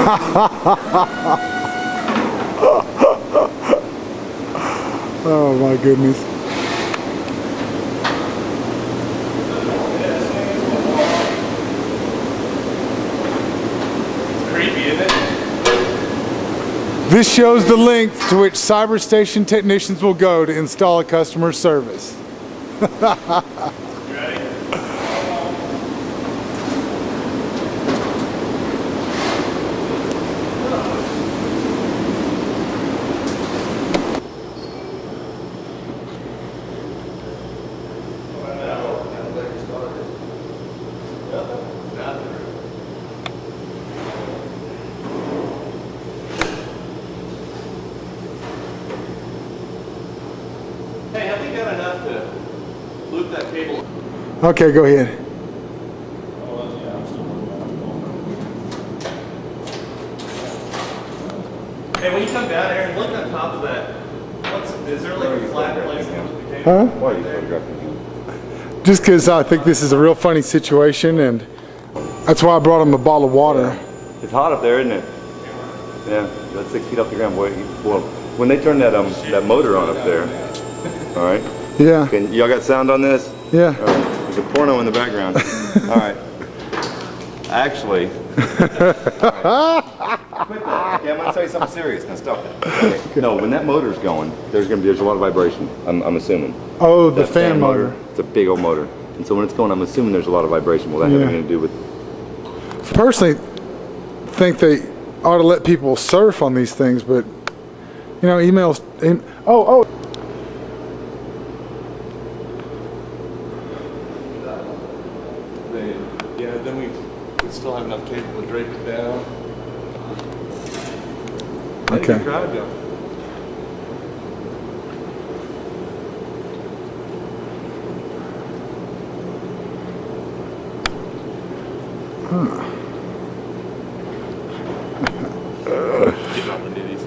Oh my goodness. It's creepy, isn't it? This shows the length to which CyberStation technicians will go to install a customer service. Hey, have we got enough to loop that cable? Okay, go ahead. Hey, when you come down here and look on top of that, is there like a flat place to put the cable? Huh? Why are you photographing him? Just because I think this is a real funny situation, and that's why I brought him a bottle of water. It's hot up there, isn't it? Yeah, that's 6 feet off the ground, boy. Well, when they turn that that motor on up there, all right. Yeah. Y'all got sound on this? Yeah. All right. There's a porno in the background. All right. Actually. Quit that. Okay, I'm gonna tell you something serious. Now stop it. Okay. No, when that motor's going, there's a lot of vibration. I'm assuming. Oh, the That fan motor. It's a big old motor, and so when it's going, I'm assuming there's a lot of vibration. Will that have anything to do with? Personally, think they ought to let people surf on these things, but you know, emails. Oh. Yeah, then we still have enough cable to drape it down. Okay. Drive down. Getting on the nitties.